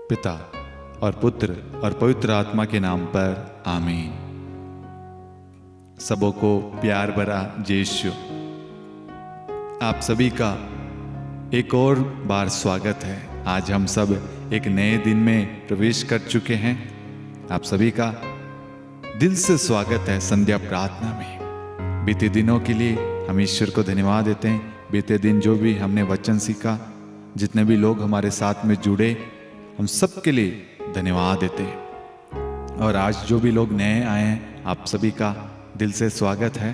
पिता और पुत्र और पवित्र आत्मा के नाम पर आमीन। सबों को प्यार भरा जय यीशु। आप सभी का एक और बार स्वागत है। आज हम सब एक नए दिन में प्रवेश कर चुके हैं। आप सभी का दिल से स्वागत है संध्या प्रार्थना में। बीते दिनों के लिए हम ईश्वर को धन्यवाद देते हैं। बीते दिन जो भी हमने वचन सीखा, जितने भी लोग हमारे साथ में जुड़े, हम सब के लिए धन्यवाद देते हैं। और आज जो भी लोग नए आए हैं, आप सभी का दिल से स्वागत है।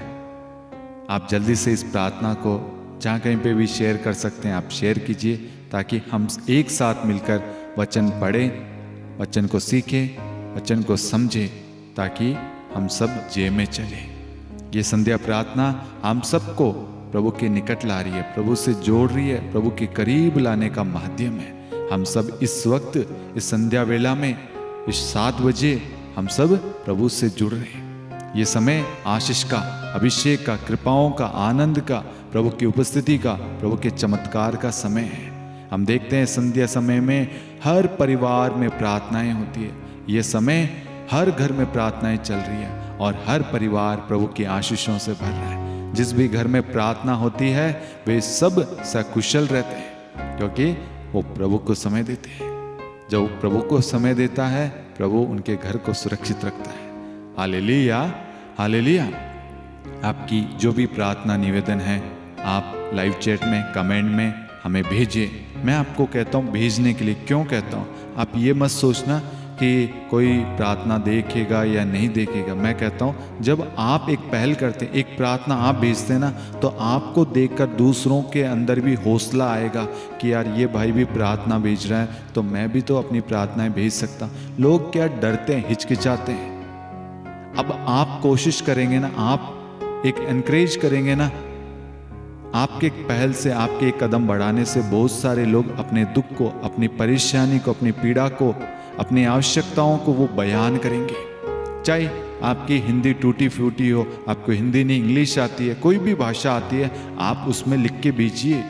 आप जल्दी से इस प्रार्थना को जहाँ कहीं पे भी शेयर कर सकते हैं, आप शेयर कीजिए, ताकि हम एक साथ मिलकर वचन पढ़ें, वचन को सीखें, वचन को समझें, ताकि हम सब जय में चले। ये संध्या प्रार्थना हम सबको प्रभु के निकट ला रही है, प्रभु से जोड़ रही है, प्रभु के करीब लाने का माध्यम है। हम सब इस वक्त, इस संध्या वेला में, इस 7 बजे हम सब प्रभु से जुड़ रहे हैं। ये समय आशीष का, अभिषेक का, कृपाओं का, आनंद का, प्रभु की उपस्थिति का, प्रभु के चमत्कार का समय है। हम देखते हैं संध्या समय में हर परिवार में प्रार्थनाएं होती है। ये समय हर घर में प्रार्थनाएं चल रही है और हर परिवार प्रभु की आशीषों से भर रहा है। जिस भी घर में प्रार्थना होती है वे सब सकुशल रहते हैं, क्योंकि वो प्रभु को समय देते हैं। जब प्रभु को समय देता है, प्रभु उनके घर को सुरक्षित रखता है। Hallelujah, hallelujah. आपकी जो भी प्रार्थना निवेदन है, आप लाइव चैट में, कमेंट में हमें भेजिए। मैं आपको कहता हूँ भेजने के लिए। क्यों कहता हूँ? आप ये मत सोचना कि कोई प्रार्थना देखेगा या नहीं देखेगा। मैं कहता हूँ जब आप एक पहल करते हैं, एक प्रार्थना आप भेजते हैं ना, तो आपको देखकर दूसरों के अंदर भी हौसला आएगा कि यार ये भाई भी प्रार्थना भेज रहा है, तो मैं भी तो अपनी प्रार्थनाएं भेज सकता। लोग क्या डरते हैं, हिचकिचाते हैं। अब आप कोशिश करेंगे ना, आप एक एनकरेज करेंगे ना, आपके पहल से, आपके एक कदम बढ़ाने से बहुत सारे लोग अपने दुख को, अपनी परेशानी को, अपनी पीड़ा को, अपनी आवश्यकताओं को वो बयान करेंगे। चाहे आपकी हिंदी टूटी फूटी हो, आपको हिंदी नहीं इंग्लिश आती है, कोई भी भाषा आती है, आप उसमें लिख के भेजिए।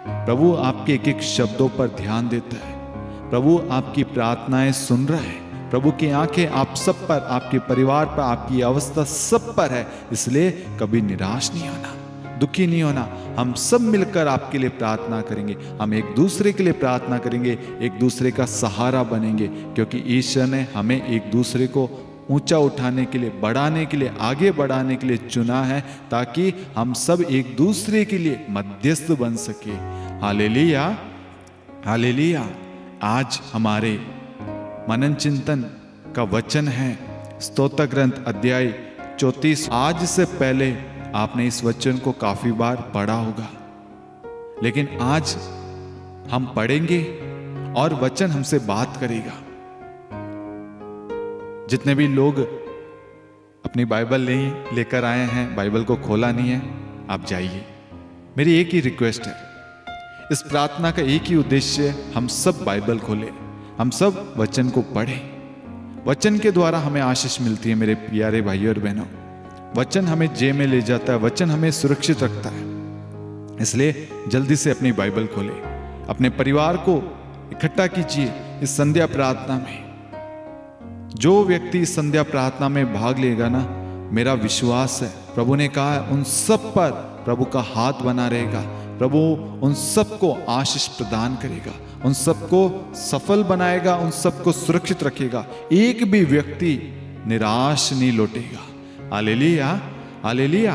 प्रभु आपके एक एक शब्दों पर ध्यान देता है। प्रभु आपकी प्रार्थनाएं सुन रहा है। प्रभु की आंखें आप सब पर, आपके परिवार पर, आपकी अवस्था सब पर है। इसलिए कभी निराश नहीं होना, दुखी नहीं होना। हम सब मिलकर आपके लिए प्रार्थना करेंगे। हम एक दूसरे के लिए प्रार्थना करेंगे, एक दूसरे का सहारा बनेंगे, क्योंकि ईश्वर ने हमें एक दूसरे को ऊंचा उठाने के लिए, बढ़ाने के लिए, आगे बढ़ाने के लिए चुना है, ताकि हम सब एक दूसरे के लिए मध्यस्थ बन सके। Hallelujah, hallelujah. आज हमारे मनन चिंतन का वचन है स्तोत्र ग्रंथ अध्याय 34। आज से पहले आपने इस वचन को काफी बार पढ़ा होगा, लेकिन आज हम पढ़ेंगे और वचन हमसे बात करेगा। जितने भी लोग अपनी बाइबल नहीं लेकर आए हैं, बाइबल को खोला नहीं है, आप जाइए। मेरी एक ही रिक्वेस्ट है, इस प्रार्थना का एक ही उद्देश्य है, हम सब बाइबल खोलें, हम सब वचन को पढ़ें। वचन के द्वारा हमें आशीष मिलती है मेरे प्यारे भाइयों और बहनों। वचन हमें जय में ले जाता है, वचन हमें सुरक्षित रखता है। इसलिए जल्दी से अपनी बाइबल खोलें, अपने परिवार को इकट्ठा कीजिए इस संध्या प्रार्थना में। जो व्यक्ति इस संध्या प्रार्थना में भाग लेगा ना, मेरा विश्वास है, प्रभु ने कहा है, उन सब पर प्रभु का हाथ बना रहेगा। प्रभु उन सबको आशीष प्रदान करेगा, उन सबको सफल बनाएगा, उन सबको सुरक्षित रखेगा। एक भी व्यक्ति निराश नहीं लौटेगा। Hallelujah, hallelujah.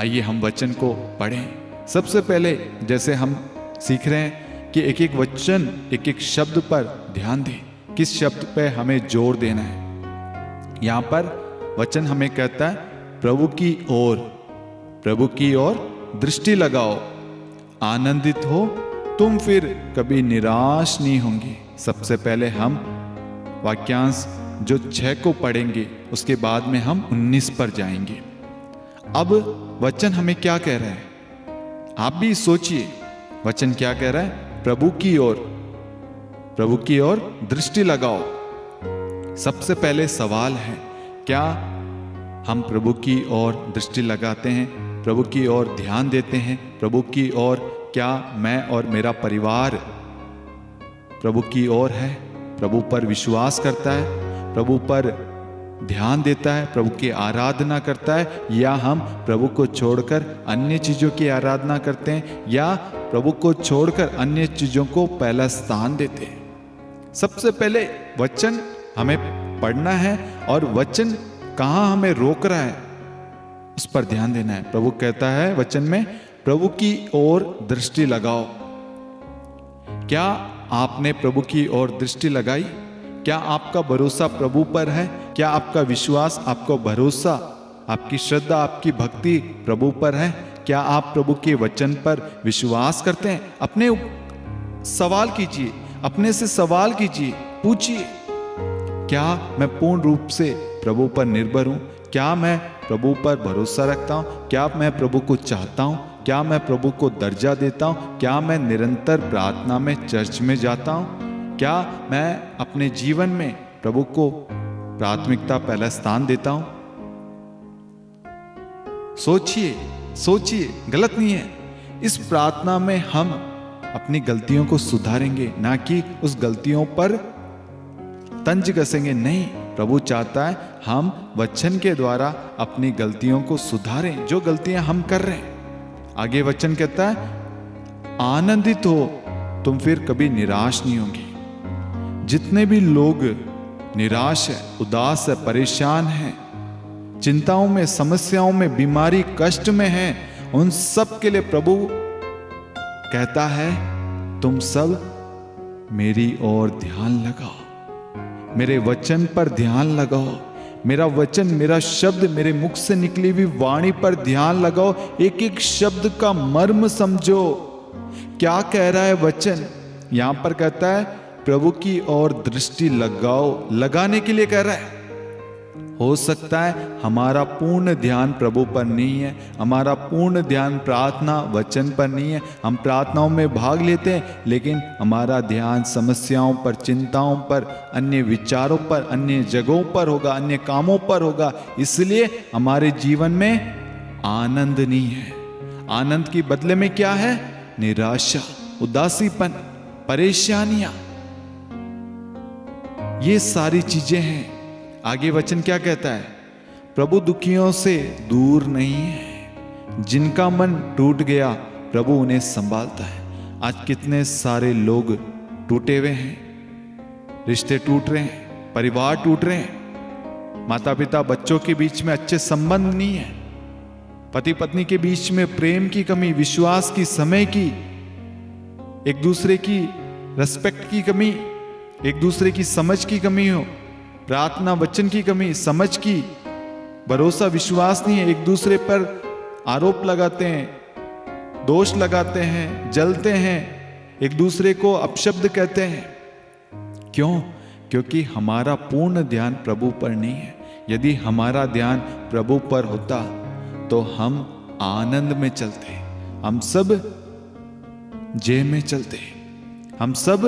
आइए हम वचन को पढ़ें। सबसे पहले जैसे हम सीख रहे हैं कि एक एक वचन, एक एक शब्द पर ध्यान दें, किस शब्द पे हमें जोर देना है। यहां पर वचन हमें कहता है प्रभु की ओर, प्रभु की ओर दृष्टि लगाओ, आनंदित हो तुम, फिर कभी निराश नहीं होंगे। सबसे पहले हम वाक्यांश जो 6 को पढ़ेंगे, उसके बाद में हम 19 पर जाएंगे। अब वचन हमें क्या कह रहा है, आप भी सोचिए। वचन क्या कह रहा है? प्रभु की ओर, प्रभु की ओर दृष्टि लगाओ। सबसे पहले सवाल है, क्या हम प्रभु की ओर दृष्टि लगाते हैं, प्रभु की ओर ध्यान देते हैं? प्रभु की ओर क्या मैं और मेरा परिवार प्रभु की ओर है? प्रभु पर विश्वास करता है, प्रभु पर ध्यान देता है, प्रभु की आराधना करता है, या हम प्रभु को छोड़कर अन्य चीज़ों की आराधना करते हैं, या प्रभु को छोड़कर अन्य चीज़ों को पहला स्थान देते हैं। सबसे पहले वचन हमें पढ़ना है और वचन कहाँ हमें रोक रहा है उस पर ध्यान देना है। प्रभु कहता है वचन में, प्रभु की ओर दृष्टि लगाओ। क्या आपने प्रभु की ओर दृष्टि लगाई? क्या आपका भरोसा प्रभु पर है? क्या आपका विश्वास, आपका भरोसा, आपकी श्रद्धा, आपकी भक्ति प्रभु पर है? क्या आप प्रभु के वचन पर विश्वास करते हैं? अपने सवाल कीजिए, अपने से सवाल कीजिए, पूछिए, क्या मैं पूर्ण रूप से प्रभु पर निर्भर हूं? क्या मैं प्रभु पर भरोसा रखता हूं? क्या मैं प्रभु को चाहता हूं? क्या मैं प्रभु को दर्जा देता हूं? क्या मैं निरंतर प्रार्थना में, चर्च में जाता हूं? क्या मैं अपने जीवन में प्रभु को प्राथमिकता, पहला स्थान देता हूं? सोचिए, सोचिए, गलत नहीं है। इस प्रार्थना में हम अपनी गलतियों को सुधारेंगे, ना कि उस गलतियों पर तंज कसेंगे। नहीं, प्रभु चाहता है हम वचन के द्वारा अपनी गलतियों को सुधारें, जो गलतियां हम कर रहे हैं। आगे वचन कहता है, आनंदित हो, तुम फिर कभी निराश नहीं होंगे। जितने भी लोग निराश है, उदास है, परेशान हैं, चिंताओं में, समस्याओं में, बीमारी, कष्ट में हैं, उन सब के लिए प्रभु कहता है, तुम सब मेरी ओर ध्यान लगाओ, मेरे वचन पर ध्यान लगाओ, मेरा वचन, मेरा शब्द, मेरे मुख से निकली हुई वाणी पर ध्यान लगाओ। एक एक शब्द का मर्म समझो। क्या कह रहा है वचन? यहां पर कहता है प्रभु की ओर दृष्टि लगाओ। लगाने के लिए कह रहा है। हो सकता है हमारा पूर्ण ध्यान प्रभु पर नहीं है, हमारा पूर्ण ध्यान प्रार्थना, वचन पर नहीं है। हम प्रार्थनाओं में भाग लेते हैं, लेकिन हमारा ध्यान समस्याओं पर, चिंताओं पर, अन्य विचारों पर, अन्य जगहों पर होगा, अन्य कामों पर होगा। इसलिए हमारे जीवन में आनंद नहीं है। आनंद के बदले में क्या है? निराशा, उदासीपन, परेशानियां, ये सारी चीजें हैं। आगे वचन क्या कहता है? प्रभु दुखियों से दूर नहीं है, जिनका मन टूट गया प्रभु उन्हें संभालता है। आज कितने सारे लोग टूटे हुए हैं, रिश्ते टूट रहे हैं, परिवार टूट रहे हैं, माता पिता बच्चों के बीच में अच्छे संबंध नहीं है, पति पत्नी के बीच में प्रेम की कमी, विश्वास की, समय की, एक दूसरे की रेस्पेक्ट की कमी, एक दूसरे की समझ की कमी हो, प्रार्थना वचन की कमी, समझ की, भरोसा विश्वास नहीं है। एक दूसरे पर आरोप लगाते हैं, दोष लगाते हैं, जलते हैं, एक दूसरे को अपशब्द कहते हैं। क्यों? क्योंकि हमारा पूर्ण ध्यान प्रभु पर नहीं है। यदि हमारा ध्यान प्रभु पर होता तो हम आनंद में चलते, हम सब जय में चलते, हम सब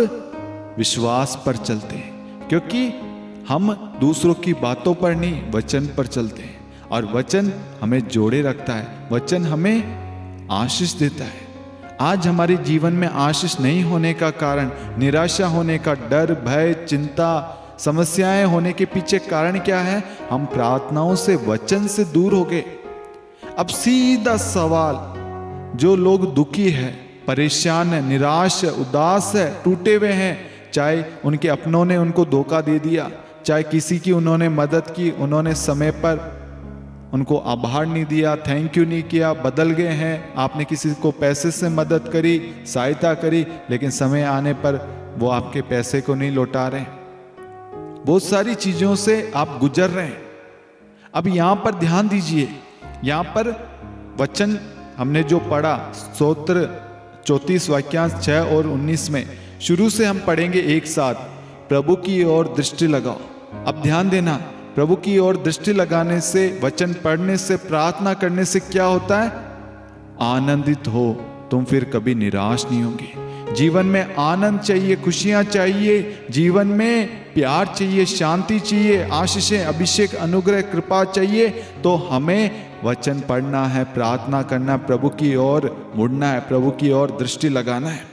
विश्वास पर चलते, क्योंकि हम दूसरों की बातों पर नहीं, वचन पर चलते हैं। और वचन हमें जोड़े रखता है, वचन हमें आशीष देता है। आज हमारे जीवन में आशीष नहीं होने का कारण, निराशा होने का डर, भय, चिंता, समस्याएं होने के पीछे कारण क्या है? हम प्रार्थनाओं से, वचन से दूर हो गए। अब सीधा सवाल, जो लोग दुखी है, परेशान है, निराश है, उदास है, टूटे हुए हैं, चाहे उनके अपनों ने उनको धोखा दे दिया, चाहे किसी की उन्होंने मदद की, उन्होंने समय पर उनको आभार नहीं दिया, थैंक यू नहीं किया, बदल गए हैं, आपने किसी को पैसे से मदद करी, सहायता करी, लेकिन समय आने पर वो आपके पैसे को नहीं लौटा रहे। बहुत सारी चीजों से आप गुजर रहे हैं। अब यहां पर ध्यान दीजिए, यहां पर वचन हमने जो पढ़ा, स्तोत्र 34 वाक्यांश 6 और 19 में, शुरू से हम पढ़ेंगे एक साथ। प्रभु की ओर दृष्टि लगाओ। अब ध्यान देना, प्रभु की ओर दृष्टि लगाने से, वचन पढ़ने से, प्रार्थना करने से क्या होता है? आनंदित हो, तुम फिर कभी निराश नहीं होंगे। जीवन में आनंद चाहिए, खुशियां चाहिए, जीवन में प्यार चाहिए, शांति चाहिए, आशीषें, अभिषेक, अनुग्रह, कृपा चाहिए, तो हमें वचन पढ़ना है, प्रार्थना करना, प्रभु की ओर मुड़ना है, प्रभु की ओर दृष्टि लगाना है।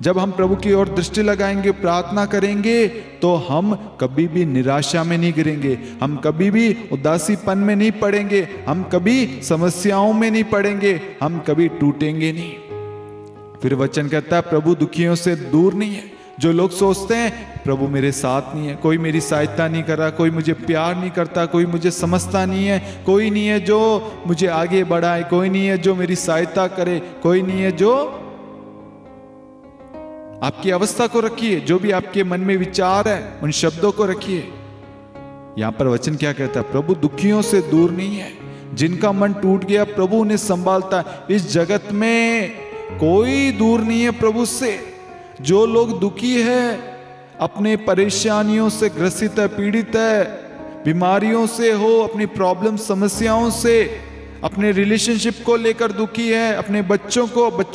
जब हम प्रभु की ओर दृष्टि लगाएंगे, प्रार्थना करेंगे, तो हम कभी भी निराशा में नहीं गिरेंगे, हम कभी भी उदासीपन में नहीं पड़ेंगे, हम कभी समस्याओं में नहीं पड़ेंगे, हम कभी टूटेंगे नहीं। फिर वचन कहता है प्रभु दुखियों से दूर नहीं है। जो लोग सोचते हैं प्रभु मेरे साथ नहीं है, कोई मेरी सहायता नहीं कर रहा, कोई मुझे प्यार नहीं करता, कोई मुझे समझता नहीं है, कोई नहीं है जो मुझे आगे बढ़ाए, कोई नहीं है जो मेरी सहायता करे, कोई नहीं है जो, आपकी अवस्था को रखिए, जो भी आपके मन में विचार है उन शब्दों को रखिए। यहां पर वचन क्या कहता है? प्रभु दुखियों से दूर नहीं है। जिनका मन टूट गया प्रभु उन्हें संभालता है। इस जगत में कोई दूर नहीं है प्रभु से। जो लोग दुखी है, अपने परेशानियों से ग्रसित है, पीड़ित है, बीमारियों से हो, अपनी प्रॉब्लम समस्याओं से, अपने रिलेशनशिप को लेकर दुखी है, अपने बच्चों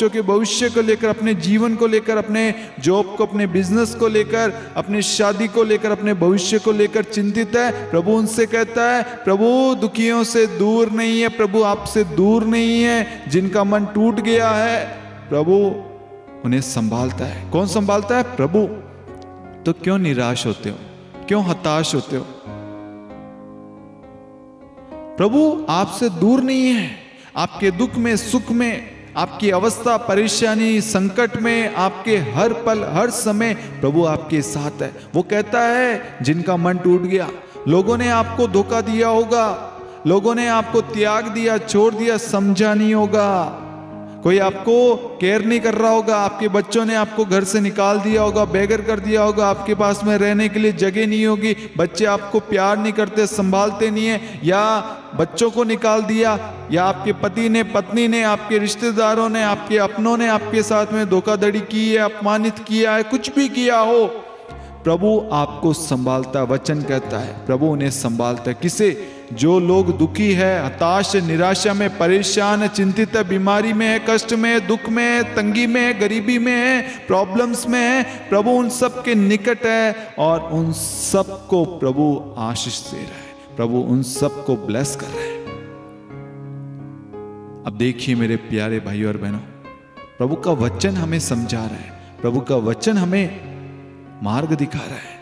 के भविष्य को लेकर, अपने जीवन को लेकर, अपने जॉब को, अपने बिजनेस को लेकर, अपने शादी को लेकर, अपने भविष्य को लेकर चिंतित है, प्रभु उनसे कहता है प्रभु दुखियों से दूर नहीं है, प्रभु आपसे दूर नहीं है। जिनका मन टूट गया है प्रभु उन्हें संभालता है। कौन संभालता है? प्रभु। तो क्यों निराश होते हो, क्यों हताश होते हो? प्रभु आपसे दूर नहीं है। आपके दुख में, सुख में, आपकी अवस्था, परेशानी, संकट में, आपके हर पल, हर समय प्रभु आपके साथ है। वो कहता है जिनका मन टूट गया, लोगों ने आपको धोखा दिया होगा, लोगों ने आपको त्याग दिया, छोड़ दिया, समझा नहीं होगा, कोई आपको केयर नहीं कर रहा होगा, आपके बच्चों ने आपको घर से निकाल दिया होगा, बेघर कर दिया होगा, आपके पास में रहने के लिए जगह नहीं होगी, बच्चे आपको प्यार नहीं करते, संभालते नहीं है, या बच्चों को निकाल दिया, या आपके पति ने, पत्नी ने, आपके रिश्तेदारों ने, आपके अपनों ने आपके साथ में धोखाधड़ी की है, अपमानित किया है, कुछ भी किया हो, प्रभु आपको संभालता है। वचन कहता है प्रभु उन्हें संभालता है। किसे? जो लोग दुखी है, हताश, निराशा में, परेशान है, चिंतित है, बीमारी में है, कष्ट में है, दुख में है, तंगी में है, गरीबी में है, प्रॉब्लम्स में है, प्रभु उन सब के निकट है और उन सब को प्रभु आशीष दे रहा है, प्रभु उन सब को ब्लेस कर रहा है। अब देखिए मेरे प्यारे भाइयों और बहनों, प्रभु का वचन हमें समझा रहा है, प्रभु का वचन हमें मार्ग दिखा रहा है।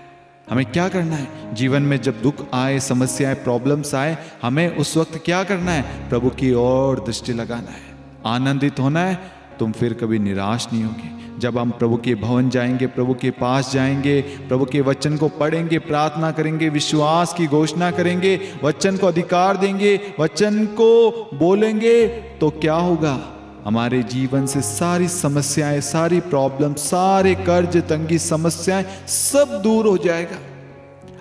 हमें क्या करना है? जीवन में जब दुख आए, समस्याएं, प्रॉब्लम्स आए, हमें उस वक्त क्या करना है? प्रभु की ओर दृष्टि लगाना है, आनंदित होना है। तुम फिर कभी निराश नहीं होगे। जब हम प्रभु के भवन जाएंगे, प्रभु के पास जाएंगे, प्रभु के वचन को पढ़ेंगे, प्रार्थना करेंगे, विश्वास की घोषणा करेंगे, वचन को अधिकार देंगे, वचन को बोलेंगे, तो क्या होगा? हमारे जीवन से सारी समस्याएं, सारी प्रॉब्लम, सारे कर्ज, तंगी, समस्याएं सब दूर हो जाएगा।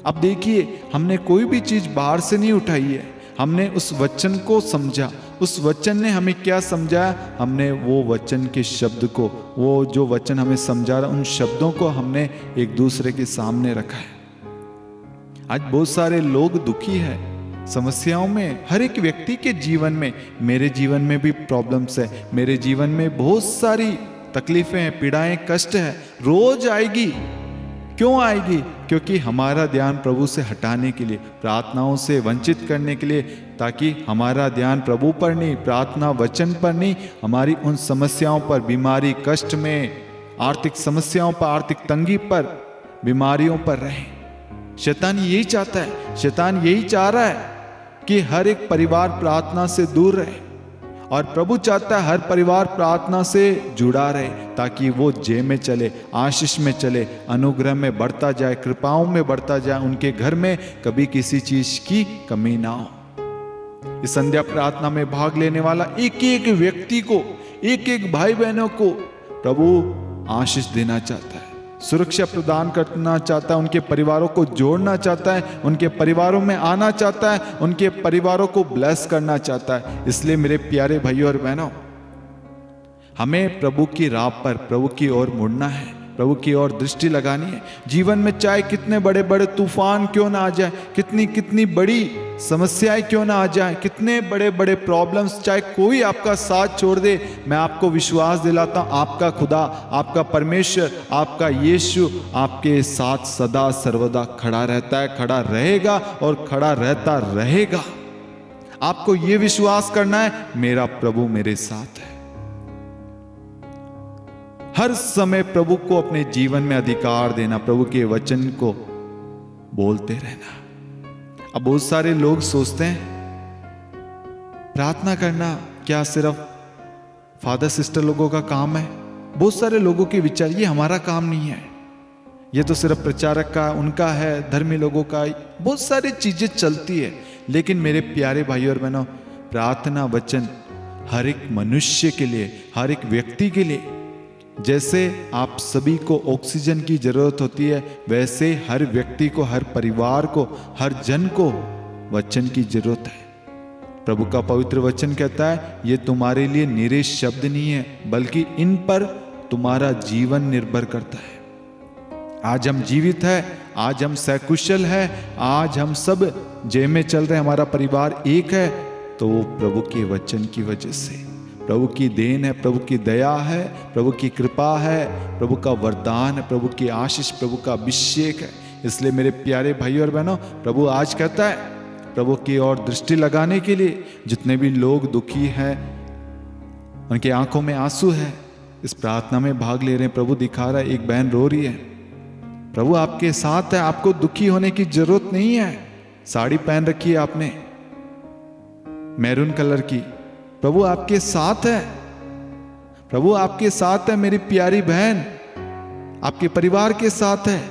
अब देखिए, हमने कोई भी चीज बाहर से नहीं उठाई है, हमने उस वचन को समझा। उस वचन ने हमें क्या समझाया? हमने वो वचन के शब्द को, वो जो वचन हमें समझा रहा, उन शब्दों को हमने एक दूसरे के सामने रखा है। आज बहुत सारे लोग दुखी हैं, समस्याओं में। हर एक व्यक्ति के जीवन में, मेरे जीवन में भी प्रॉब्लम्स है, मेरे जीवन में बहुत सारी तकलीफें हैं, पीड़ाएं, कष्ट है, रोज आएगी। क्यों आएगी? क्योंकि हमारा ध्यान प्रभु से हटाने के लिए, प्रार्थनाओं से वंचित करने के लिए, ताकि हमारा ध्यान प्रभु पर नहीं, प्रार्थना वचन पर नहीं, हमारी उन समस्याओं पर, बीमारी, कष्ट में, आर्थिक समस्याओं पर, आर्थिक तंगी पर, बीमारियों पर रहे। शैतान यही चाहता है, शैतान यही चाह रहा है कि हर एक परिवार प्रार्थना से दूर रहे, और प्रभु चाहता है हर परिवार प्रार्थना से जुड़ा रहे, ताकि वो जय में चले, आशीष में चले, अनुग्रह में बढ़ता जाए, कृपाओं में बढ़ता जाए, उनके घर में कभी किसी चीज की कमी ना हो। इस संध्या प्रार्थना में भाग लेने वाला एक एक व्यक्ति को, एक एक भाई बहनों को प्रभु आशीष देना चाहता है, सुरक्षा प्रदान करना चाहता है, उनके परिवारों को जोड़ना चाहता है, उनके परिवारों में आना चाहता है, उनके परिवारों को ब्लेस करना चाहता है। इसलिए मेरे प्यारे भाइयों और बहनों, हमें प्रभु की राह पर, प्रभु की ओर मुड़ना है, प्रभु की ओर दृष्टि लगानी है। जीवन में चाहे कितने बड़े बड़े तूफान क्यों ना आ जाए, कितनी बड़ी समस्याएं क्यों ना आ जाए, कितने बड़े बड़े प्रॉब्लम्स, चाहे कोई आपका साथ छोड़ दे, मैं आपको विश्वास दिलाता हूं, आपका खुदा, आपका परमेश्वर, आपका यीशु आपके साथ सदा सर्वदा खड़ा रहता है, खड़ा रहेगा और खड़ा रहता रहेगा। आपको यह विश्वास करना है, मेरा प्रभु मेरे साथ है। हर समय प्रभु को अपने जीवन में अधिकार देना, प्रभु के वचन को बोलते रहना। अब बहुत सारे लोग सोचते हैं प्रार्थना करना क्या सिर्फ फादर सिस्टर लोगों का काम है। बहुत सारे लोगों के विचार, ये हमारा काम नहीं है, ये तो सिर्फ प्रचारक का, उनका है, धर्मी लोगों का, बहुत सारी चीजें चलती है। लेकिन मेरे प्यारे भाइयों और बहनों, प्रार्थना वचन हर एक मनुष्य के लिए, हर एक व्यक्ति के लिए, जैसे आप सभी को ऑक्सीजन की जरूरत होती है, वैसे हर व्यक्ति को, हर परिवार को, हर जन को वचन की जरूरत है। प्रभु का पवित्र वचन कहता है ये तुम्हारे लिए निरे शब्द नहीं है, बल्कि इन पर तुम्हारा जीवन निर्भर करता है। आज हम जीवित है, आज हम सकुशल है, आज हम सब जय में चल रहे, हमारा परिवार एक है, तो वो प्रभु के वचन की वजह से, प्रभु की देन है, प्रभु की दया है, प्रभु की कृपा है, प्रभु का वरदान है, प्रभु की आशीष, प्रभु का अभिषेक है। इसलिए मेरे प्यारे भाइयों और बहनों, प्रभु आज कहता है प्रभु की ओर दृष्टि लगाने के लिए, जितने भी लोग दुखी हैं, उनके आंखों में आंसू है, इस प्रार्थना में भाग ले रहे हैं। प्रभु दिखा रहा है, एक बहन रो रही है, प्रभु आपके साथ है, आपको दुखी होने की जरूरत नहीं है। साड़ी पहन रखी है आपने मैरून कलर की, प्रभु आपके साथ है, प्रभु आपके साथ है मेरी प्यारी बहन, आपके परिवार के साथ है।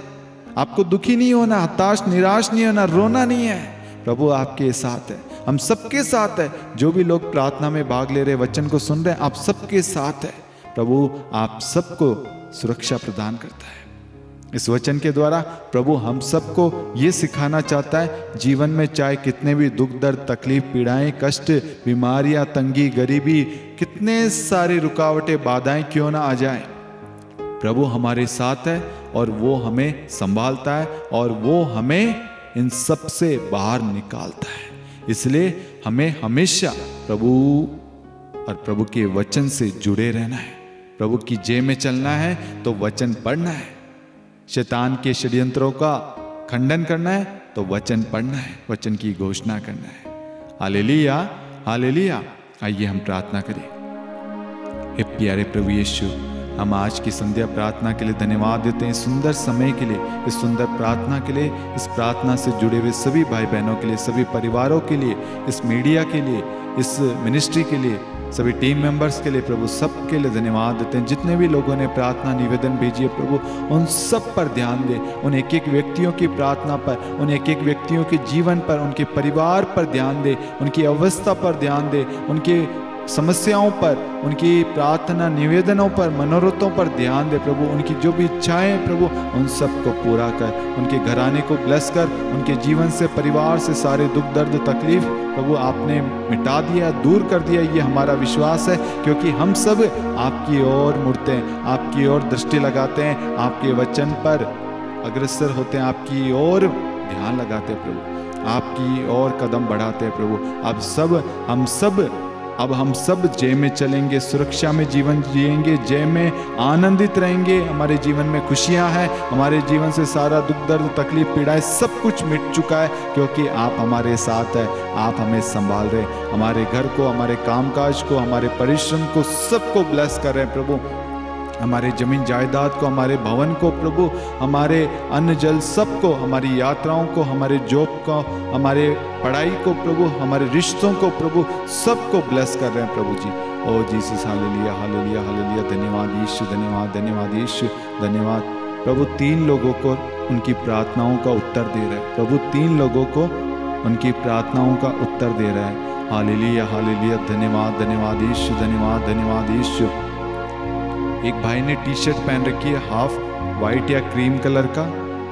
आपको दुखी नहीं होना, हताश निराश नहीं होना, रोना नहीं है, प्रभु आपके साथ है, हम सबके साथ है। जो भी लोग प्रार्थना में भाग ले रहे, वचन को सुन रहे हैं, आप सबके साथ है। प्रभु आप सबको सुरक्षा प्रदान करता है। इस वचन के द्वारा प्रभु हम सबको ये सिखाना चाहता है, जीवन में चाहे कितने भी दुख दर्द तकलीफ पीड़ाएं कष्ट बीमारियां तंगी गरीबी कितने सारे रुकावटें बाधाएं क्यों ना आ जाएं, प्रभु हमारे साथ है और वो हमें संभालता है और वो हमें इन सब से बाहर निकालता है। इसलिए हमें हमेशा प्रभु और प्रभु के वचन से जुड़े रहना है। प्रभु की जय में चलना है तो वचन पढ़ना है, शैतान के षड्यंत्रों का खंडन करना है तो वचन पढ़ना है, वचन की घोषणा करना है। Hallelujah hallelujah. आइए हम प्रार्थना करें। हे प्यारे प्रभु यीशु, हम आज की संध्या प्रार्थना के लिए धन्यवाद देते हैं, इस सुंदर समय के लिए, इस सुंदर प्रार्थना के लिए, इस प्रार्थना से जुड़े हुए सभी भाई बहनों के लिए, सभी परिवारों के लिए, इस मीडिया के लिए, इस मिनिस्ट्री के लिए, सभी टीम मेंबर्स के लिए प्रभु सब के लिए धन्यवाद देते हैं। जितने भी लोगों ने प्रार्थना निवेदन भेजी है प्रभु, उन सब पर ध्यान दे, उन एक एक व्यक्तियों की प्रार्थना पर, उन एक एक व्यक्तियों के जीवन पर, उनके परिवार पर ध्यान दे, उनकी अवस्था पर ध्यान दे, उनके समस्याओं पर, उनकी प्रार्थना निवेदनों पर, मनोरथों पर ध्यान दे प्रभु। उनकी जो भी इच्छाएं प्रभु, उन सब को पूरा कर, उनके घराने को ब्लेस कर, उनके जीवन से परिवार से सारे दुख दर्द तकलीफ प्रभु आपने मिटा दिया, दूर कर दिया, ये हमारा विश्वास है, क्योंकि हम सब आपकी ओर मुड़ते हैं, आपकी ओर दृष्टि लगाते हैं, आपके वचन पर अग्रसर होते हैं, आपकी ओर ध्यान लगाते हैं प्रभु, आपकी ओर कदम बढ़ाते हैं प्रभु। अब हम सब जय में चलेंगे, सुरक्षा में जीवन जिएंगे, जय में आनंदित रहेंगे। हमारे जीवन में खुशियां हैं, हमारे जीवन से सारा दुख दर्द तकलीफ पीड़ाएं सब कुछ मिट चुका है, क्योंकि आप हमारे साथ हैं, आप हमें संभाल रहे हैं। हमारे घर को, हमारे कामकाज को, हमारे परिश्रम को सबको ब्लेस कर रहे हैं प्रभु। हमारे जमीन जायदाद को, हमारे भवन को प्रभु, हमारे अन्न जल सबको, हमारी यात्राओं को, हमारे जॉब को, हमारे पढ़ाई को प्रभु, हमारे रिश्तों को प्रभु, सबको ब्लेस कर रहे हैं प्रभु जी। ओ जीसस हालेलुया हालेलुया हालेलुया। धन्यवाद यीशु, धन्यवाद धन्यवाद यीशु, धन्यवाद प्रभु। 3 लोगों को उनकी प्रार्थनाओं का उत्तर दे रहा है प्रभु, 3 लोगों को उनकी प्रार्थनाओं का उत्तर दे रहा है। Hallelujah hallelujah. धन्यवाद धन्यवाद यीशु, धन्यवाद धन्यवाद यीशु। एक भाई ने टी शर्ट पहन रखी है हाफ वाइट या क्रीम कलर का,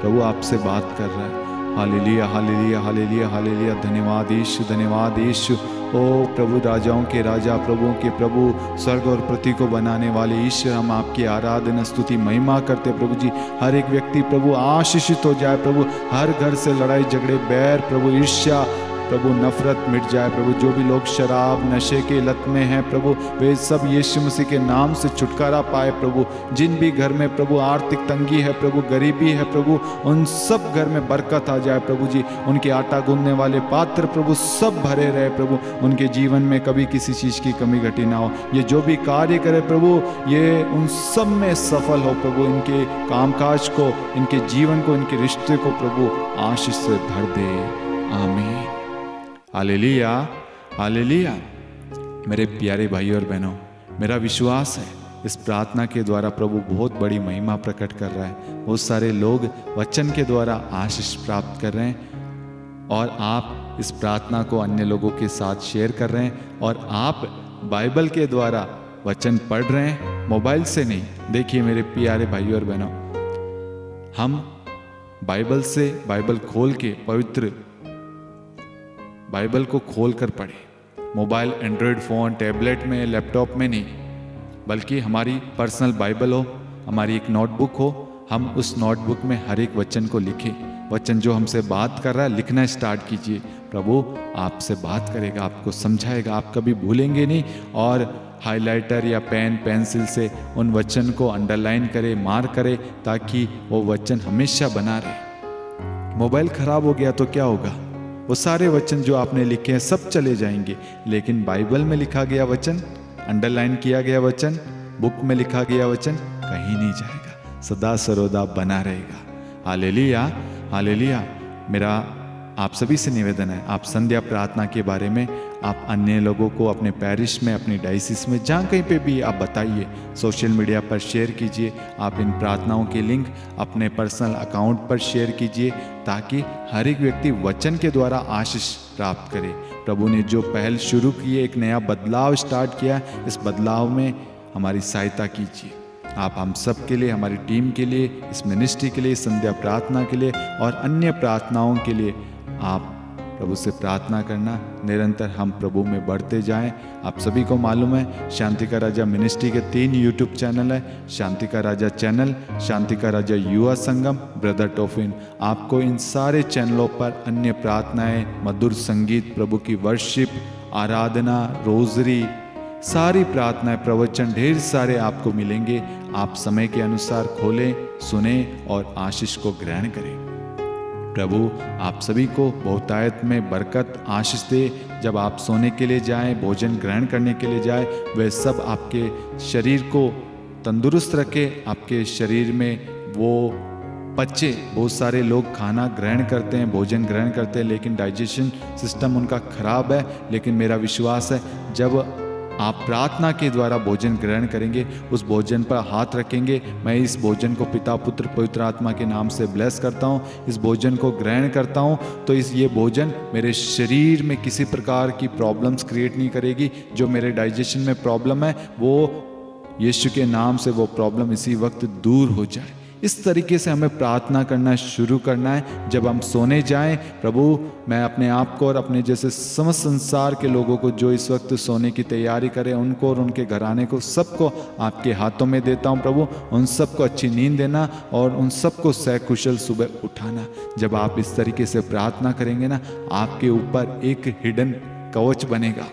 प्रभु आपसे बात कर रहा है। Hallelujah hallelujah hallelujah hallelujah. धन्यवाद यीशु, धन्यवाद यीशु। ओ प्रभु, राजाओं के राजा, प्रभुओं के प्रभु, स्वर्ग और पृथ्वी को बनाने वाले ईश्वर, हम आपकी आराधना स्तुति महिमा करते प्रभु जी। हर एक व्यक्ति प्रभु आशीषित हो जाए प्रभु, हर घर से लड़ाई झगड़े बैर प्रभु ईर्ष्या प्रभु नफरत मिट जाए प्रभु। जो भी लोग शराब नशे के लत में हैं प्रभु, वे सब यीशु मसीह के नाम से छुटकारा पाए प्रभु। जिन भी घर में प्रभु आर्थिक तंगी है प्रभु, गरीबी है प्रभु, उन सब घर में बरकत आ जाए प्रभु जी। उनके आटा गूंदने वाले पात्र प्रभु सब भरे रहे प्रभु। उनके जीवन में कभी किसी चीज़ की कमी घटी ना हो। ये जो भी कार्य करे प्रभु, ये उन सब में सफल हो प्रभु। इनके कामकाज को, इनके जीवन को, इनके रिश्ते को प्रभु आशीष से भर दे। आमीन। Hallelujah, hallelujah. मेरे प्यारे भाइयों और बहनों, मेरा विश्वास है इस प्रार्थना के द्वारा प्रभु बहुत बड़ी महिमा प्रकट कर रहा है। बहुत सारे लोग वचन के द्वारा आशीष प्राप्त कर रहे हैं और आप इस प्रार्थना को अन्य लोगों के साथ शेयर कर रहे हैं और आप बाइबल के द्वारा वचन पढ़ रहे हैं, मोबाइल से नहीं। देखिए मेरे प्यारे भाइयों और बहनों, हम बाइबल से, बाइबल खोल के, पवित्र बाइबल को खोल कर पढ़े। मोबाइल, एंड्रॉयड फ़ोन, टैबलेट में, लैपटॉप में नहीं, बल्कि हमारी पर्सनल बाइबल हो, हमारी एक नोटबुक हो। हम उस नोटबुक में हर एक वचन को लिखें। वचन जो हमसे बात कर रहा है, लिखना स्टार्ट कीजिए। प्रभु आपसे बात करेगा, आपको समझाएगा, आप कभी भूलेंगे नहीं। और हाइलाइटर या पेन पेंसिल से उन वचन को अंडरलाइन करें, मार्क करें, ताकि वो वचन हमेशा बना रहे। मोबाइल खराब हो गया तो क्या होगा? वो सारे वचन जो आपने लिखे हैं सब चले जाएंगे। लेकिन बाइबल में लिखा गया वचन, अंडरलाइन किया गया वचन, बुक में लिखा गया वचन कहीं नहीं जाएगा, सदा सर्वदा बना रहेगा। Hallelujah, hallelujah. मेरा आप सभी से निवेदन है, आप संध्या प्रार्थना के बारे में आप अन्य लोगों को अपने पैरिश में, अपनी डायसिस में, जहाँ कहीं पे भी आप बताइए, सोशल मीडिया पर शेयर कीजिए। आप इन प्रार्थनाओं के लिंक अपने पर्सनल अकाउंट पर शेयर कीजिए, ताकि हर एक व्यक्ति वचन के द्वारा आशीष प्राप्त करे। प्रभु ने जो पहल शुरू की है, एक नया बदलाव स्टार्ट किया, इस बदलाव में हमारी सहायता कीजिए। आप हम सब के लिए, हमारी टीम के लिए, इस मिनिस्ट्री के लिए, संध्या प्रार्थना के लिए और अन्य प्रार्थनाओं के लिए आप प्रभु से प्रार्थना करना। निरंतर हम प्रभु में बढ़ते जाएं। आप सभी को मालूम है शांति का राजा मिनिस्ट्री के 3 यूट्यूब चैनल है, शांति का राजा चैनल, शांति का राजा युवा संगम, ब्रदर टोफिन। आपको इन सारे चैनलों पर अन्य प्रार्थनाएं, मधुर संगीत, प्रभु की वर्शिप, आराधना, रोजरी, सारी प्रार्थनाएं, प्रवचन ढेर सारे आपको मिलेंगे। आप समय के अनुसार खोलें, सुने और आशीष को ग्रहण करें। प्रभु आप सभी को बहुतायत में बरकत, आशीष दे। जब आप सोने के लिए जाएं, भोजन ग्रहण करने के लिए जाएं, वह सब आपके शरीर को तंदुरुस्त रखे, आपके शरीर में वो बच्चे, बहुत सारे लोग खाना ग्रहण करते हैं, भोजन ग्रहण करते हैं, लेकिन डाइजेशन सिस्टम उनका खराब है। लेकिन मेरा विश्वास है जब आप प्रार्थना के द्वारा भोजन ग्रहण करेंगे, उस भोजन पर हाथ रखेंगे, मैं इस भोजन को पिता, पुत्र, पवित्र आत्मा के नाम से ब्लेस करता हूँ, इस भोजन को ग्रहण करता हूँ, तो ये भोजन मेरे शरीर में किसी प्रकार की प्रॉब्लम्स क्रिएट नहीं करेगी। जो मेरे डाइजेशन में प्रॉब्लम है, वो यीशु के नाम से वो प्रॉब्लम इसी वक्त दूर हो जाए। इस तरीके से हमें प्रार्थना करना शुरू करना है। जब हम सोने जाएं, प्रभु मैं अपने आप को और अपने जैसे समस्त संसार के लोगों को जो इस वक्त सोने की तैयारी करें, उनको और उनके घराने को, सबको आपके हाथों में देता हूं। प्रभु उन सबको अच्छी नींद देना और उन सबको सकुशल सुबह उठाना। जब आप इस तरीके से प्रार्थना करेंगे ना, आपके ऊपर एक हिडन कवच बनेगा।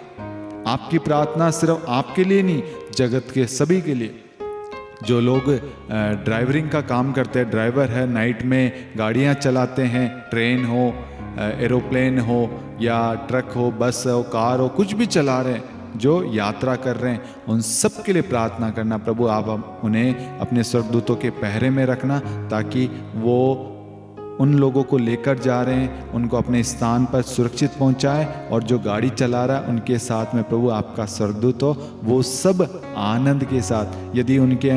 आपकी प्रार्थना सिर्फ आपके लिए नहीं, जगत के सभी के लिए। जो लोग ड्राइवरिंग का काम करते हैं, ड्राइवर है, नाइट में गाड़ियां चलाते हैं, ट्रेन हो, एरोप्लेन हो या ट्रक हो, बस हो, कार हो, कुछ भी चला रहे हैं, जो यात्रा कर रहे हैं, उन सब के लिए प्रार्थना करना। प्रभु आप उन्हें अपने स्वर्गदूतों के पहरे में रखना, ताकि वो उन लोगों को लेकर जा रहे हैं, उनको अपने स्थान पर सुरक्षित पहुंचाए। और जो गाड़ी चला रहा है, उनके साथ में प्रभु आपका स्वर्गदूत हो, वो सब आनंद के साथ, यदि उनके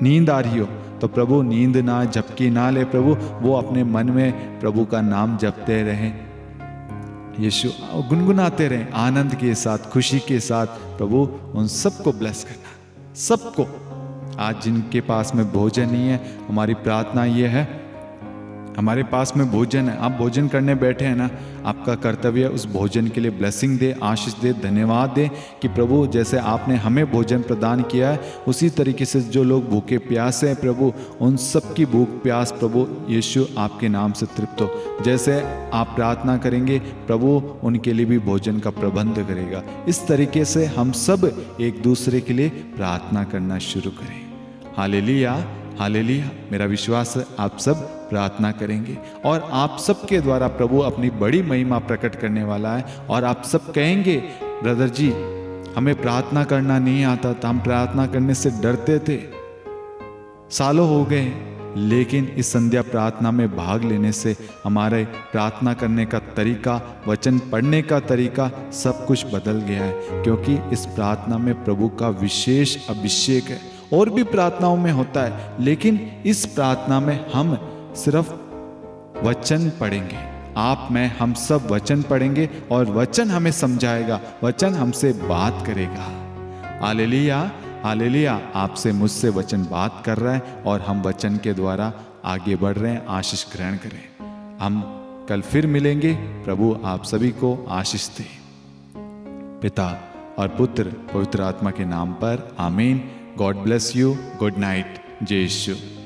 नींद आ रही हो तो प्रभु नींद ना, झपकी ना ले, प्रभु वो अपने मन में प्रभु का नाम जपते रहें, यीशु गुनगुनाते रहें, आनंद के साथ, खुशी के साथ। प्रभु उन सबको ब्लेस करना, सबको। आज जिनके पास में भोजन नहीं है, हमारी प्रार्थना ये है, हमारे पास में भोजन है, आप भोजन करने बैठे हैं ना, आपका कर्तव्य उस भोजन के लिए ब्लेसिंग दे, आशीष दे, धन्यवाद दे कि प्रभु जैसे आपने हमें भोजन प्रदान किया है, उसी तरीके से जो लोग भूखे प्यासे हैं प्रभु, उन सब की भूख प्यास प्रभु यीशु आपके नाम से तृप्त हो। जैसे आप प्रार्थना करेंगे प्रभु उनके लिए भी भोजन का प्रबंध करेगा। इस तरीके से हम सब एक दूसरे के लिए प्रार्थना करना शुरू करें। Hallelujah, hallelujah. मेरा विश्वास है आप सब प्रार्थना करेंगे और आप सबके द्वारा प्रभु अपनी बड़ी महिमा प्रकट करने वाला है। और आप सब कहेंगे ब्रदर जी हमें प्रार्थना करना नहीं आता था, हम प्रार्थना करने से डरते थे, सालों हो गए, लेकिन इस संध्या प्रार्थना में भाग लेने से हमारे प्रार्थना करने का तरीका, वचन पढ़ने का तरीका सब कुछ बदल गया है, क्योंकि इस प्रार्थना में प्रभु का विशेष अभिषेक है। और भी प्रार्थनाओं में होता है, लेकिन इस प्रार्थना में हम सिर्फ वचन पढ़ेंगे। आप, मैं, हम सब वचन पढ़ेंगे और वचन हमें समझाएगा, वचन हमसे बात करेगा। Hallelujah, hallelujah. आपसे मुझसे वचन बात कर रहा है और हम वचन के द्वारा आगे बढ़ रहे हैं। आशीष ग्रहण करें। हम कल फिर मिलेंगे। प्रभु आप सभी को आशीष दे। पिता और पुत्र पवित्र आत्मा के नाम पर आमीन। God bless you. Good night. जय यीशु।